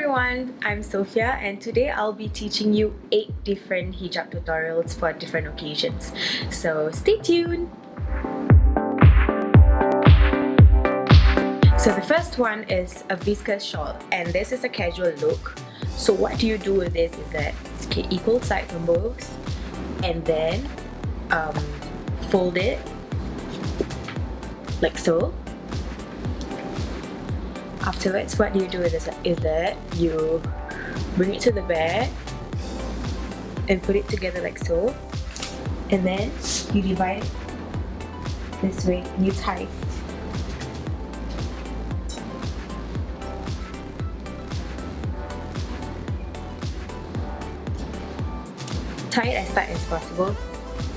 everyone, I'm Sophia and today I'll be teaching you 8 different hijab tutorials for different occasions. So stay tuned! So the first one is a viscose shawl and this is a casual look. So what do you do with this is that, equal sides on both and then fold it like so. Afterwards, what you do is that you bring it to the bag and put it together like so, and then you divide this way and you tie it. Tie it as tight as possible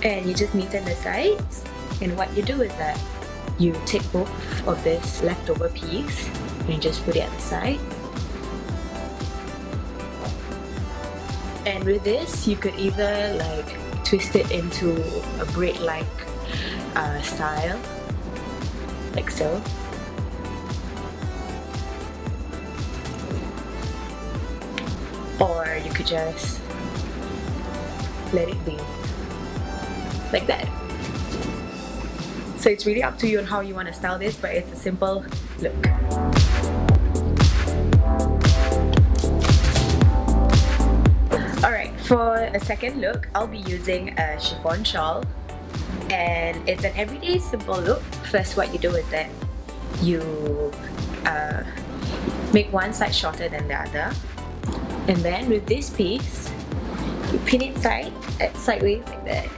and you just neaten the sides, and what you do is that you take both of this leftover piece and you just put it at the side. And with this, you could either like twist it into a braid-like style, like so. Or you could just let it be like that. So it's really up to you on how you want to style this, but it's a simple look. Alright, for a second look, I'll be using a chiffon shawl and it's an everyday simple look. First, what you do is that you make one side shorter than the other, and then with this piece you pin it sideways like that.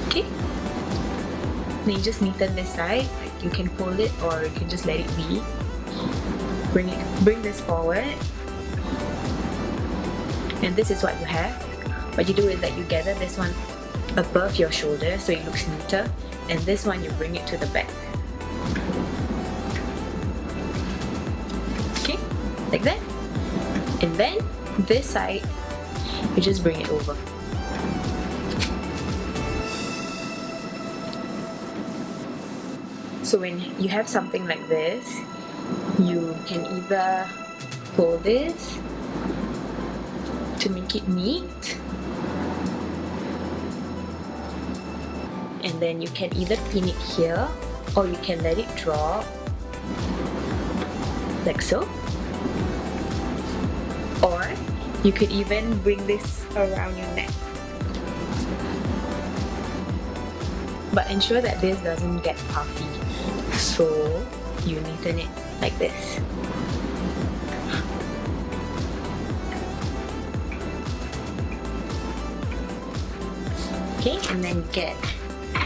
Okay, then you just neaten this side. Like you can fold it or you can just let it be. Bring this forward, and this is what you have. What you do is that you gather this one above your shoulder so it looks neater, and this one you bring it to the back. Okay, like that. And then this side you just bring it over. So when you have something like this, you can either fold this to make it neat, and then you can either pin it here or you can let it drop like so, or you could even bring this around your neck, but ensure that this doesn't get puffy, so you neaten it like this. Okay, and then you get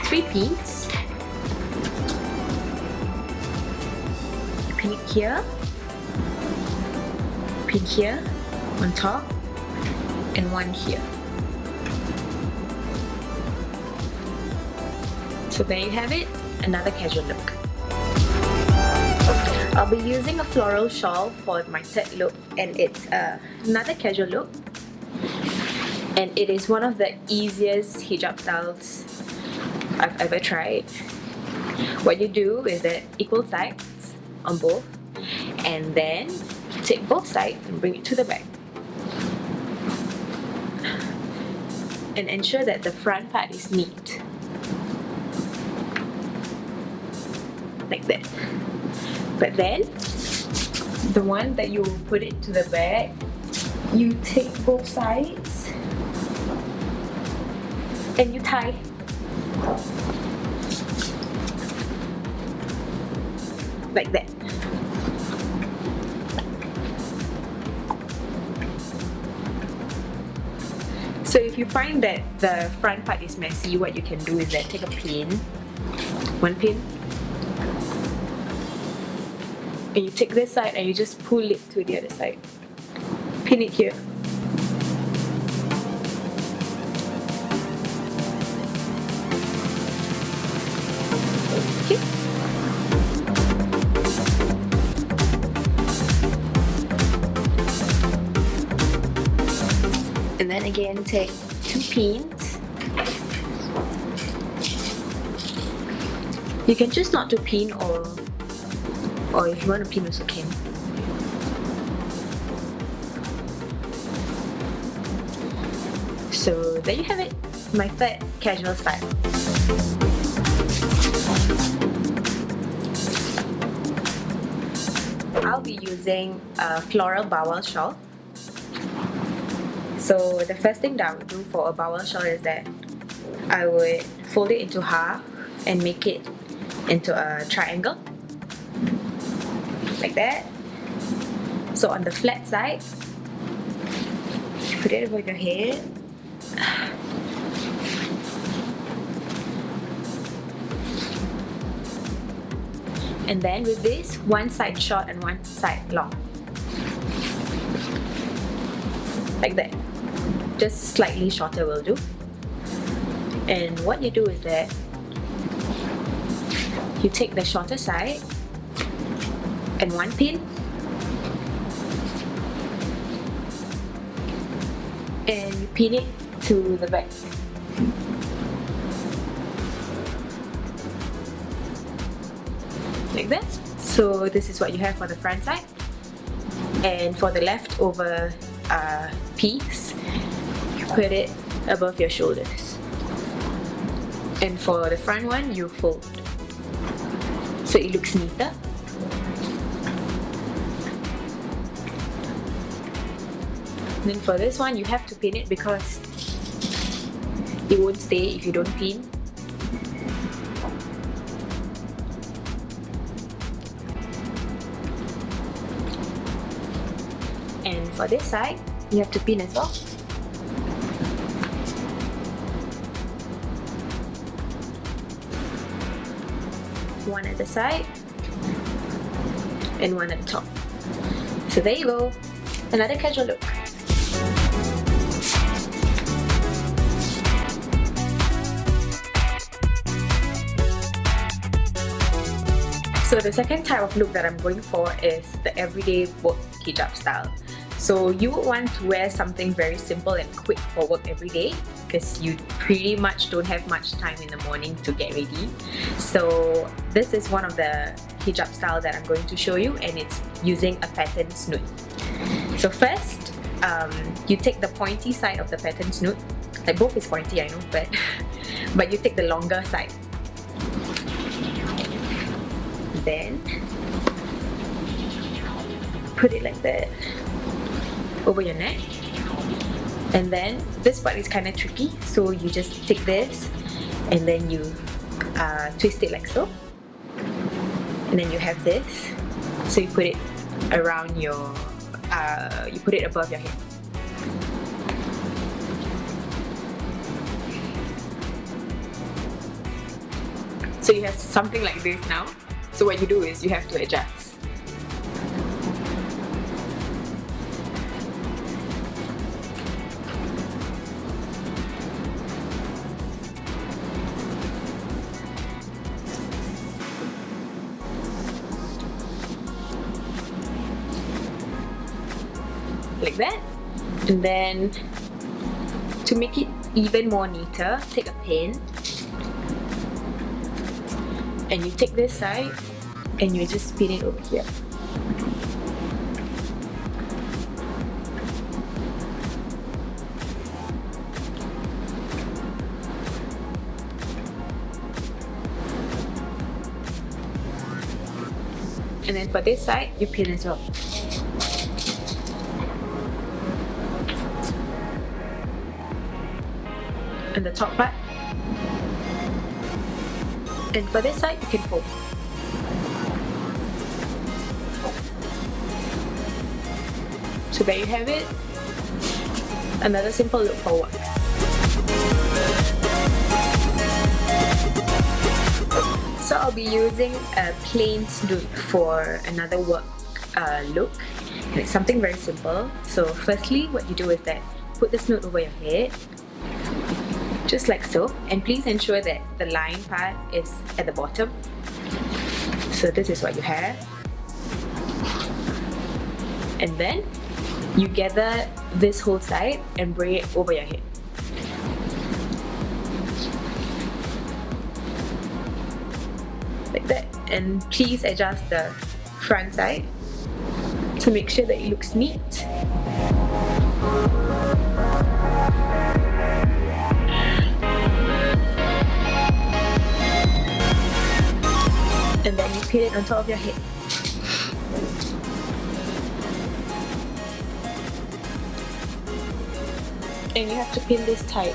3 pins. Pin it here, pin here on top, and one here. So there you have it, another casual look. I'll be using a floral shawl for my third look, and it's another casual look, and it is one of the easiest hijab styles I've ever tried. What you do is that equal sides on both, and then take both sides and bring it to the back, and ensure that the front part is neat like that. But then the one that you put it to the back, you take both sides and you tie. Like that. So if you find that the front part is messy, what you can do is that take a pin, one pin, and you take this side and you just pull it to the other side. Pin it here. Okay. And then again take 2 pins You can choose not to pin, or if you want to pin also can. So there you have it, my third casual style. I'll be using a floral bowel shawl. So the first thing that I would do for a bowel shawl is that I would fold it into half and make it into a triangle, like that. So on the flat side, put it over your head. And then with this, one side short and one side long. Like that. Just slightly shorter will do. And what you do is that you take the shorter side and one pin, and you pin it to the back. Like that. So this is what you have for the front side. And for the leftover piece, you put it above your shoulders. And for the front one, you fold, so it looks neater. Then for this one, you have to pin it because it won't stay if you don't pin. And for this side, you have to pin as well. One at the side and one at the top. So there you go, another casual look. So the second type of look that I'm going for is the everyday work hijab style. So you would want to wear something very simple and quick for work every day, because you pretty much don't have much time in the morning to get ready. So this is one of the hijab style that I'm going to show you, and it's using a pattern snood. So first, you take the pointy side of the pattern snood. Like, both is pointy, I know, but you take the longer side. Then put it like that over your neck, and then this part is kind of tricky, so you just take this and then you twist it like so, and then you have this, so you put it around your you put it above your head. So you have something like this now. So what you do is you have to adjust. Like that. And then to make it even more neater, take a pin and you take this side and you just spin it over here. And then for this side, you pin as well. And the top part. And for this side, you can fold. So there you have it. Another simple look for work. So I'll be using a plain snood for another work look. And it's something very simple. So firstly, what you do is that put the snood over your head, just like so, and please ensure that the line part is at the bottom. So this is what you have. And then you gather this whole side and bring it over your head. like that. And please adjust the front side to make sure that it looks neat. And then you pin it on top of your head. And you have to pin this tight.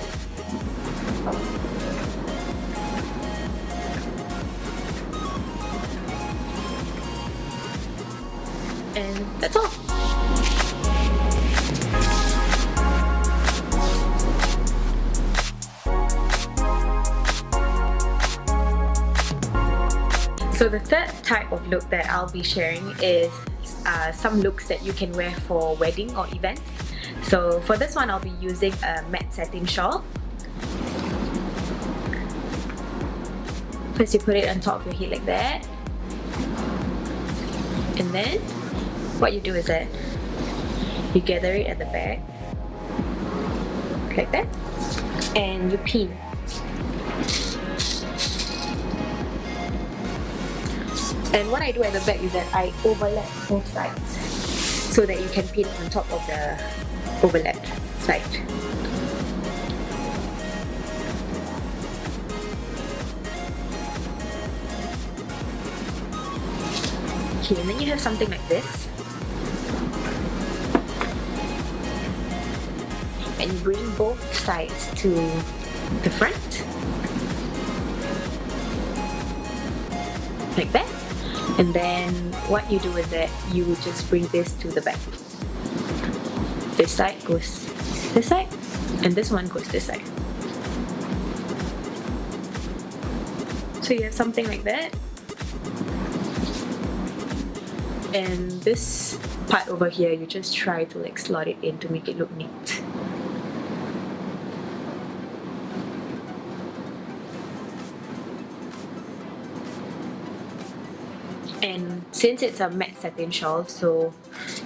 And that's all. So the third type of look that I'll be sharing is some looks that you can wear for wedding or events. So for this one, I'll be using a matte satin shawl. First you put it on top of your head like that. And then what you do is that you gather it at the back like that, and you pin. And what I do at the back is that I overlap both sides so that you can pin on top of the overlap side. Okay, and then you have something like this. And you bring both sides to the front. Like that. And then what you do is that you just bring this to the back. This side goes this side, and this one goes this side. So you have something like that. And this part over here, you just try to like slot it in to make it look neat. And since it's a matte satin shawl, so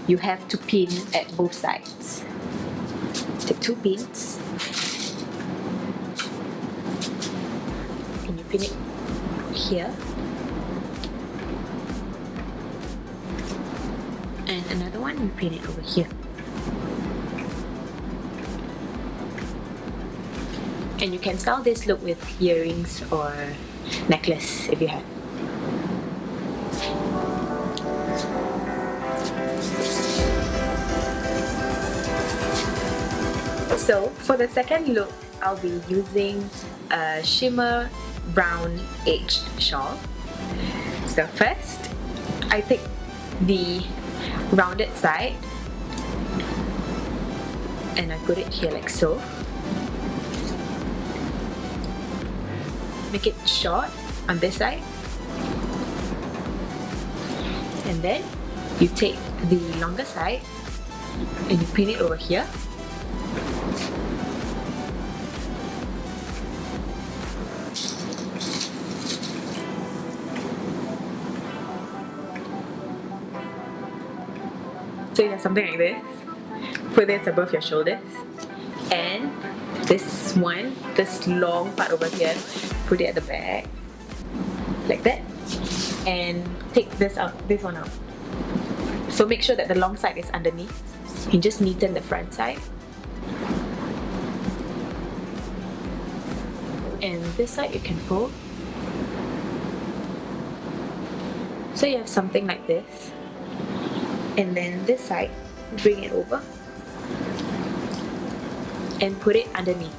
you have to pin at both sides. Take 2 pins and you pin it here, and another one you pin it over here. And you can style this look with earrings or necklace if you have. So for the second look, I'll be using a shimmer brown edged shawl. So first, I take the rounded side and I put it here like so. Make it short on this side. And then you take the longer side and you pin it over here. So you have something like this. Put this above your shoulders. And this one, this long part over here, put it at the back. Like that. And take this out, this one out. So make sure that the long side is underneath. You just neaten the front side. And this side you can pull. So you have something like this. And then this side, bring it over and put it underneath.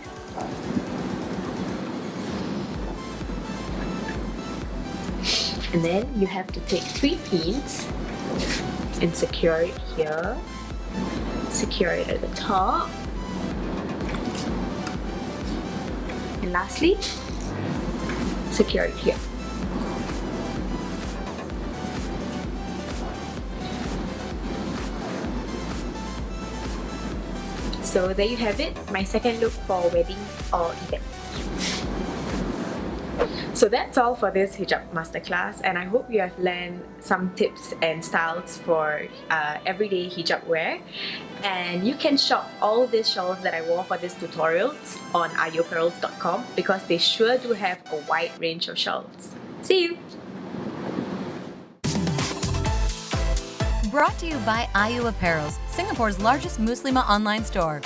And then you have to take 3 pins and secure it here, secure it at the top, and lastly, secure it here. So there you have it, my second look for wedding or event. So that's all for this hijab masterclass, and I hope you have learned some tips and styles for everyday hijab wear. And you can shop all these shawls that I wore for this tutorials on ayopearls.com because they sure do have a wide range of shawls. See you! Brought to you by IU Apparels, Singapore's largest Muslima online store.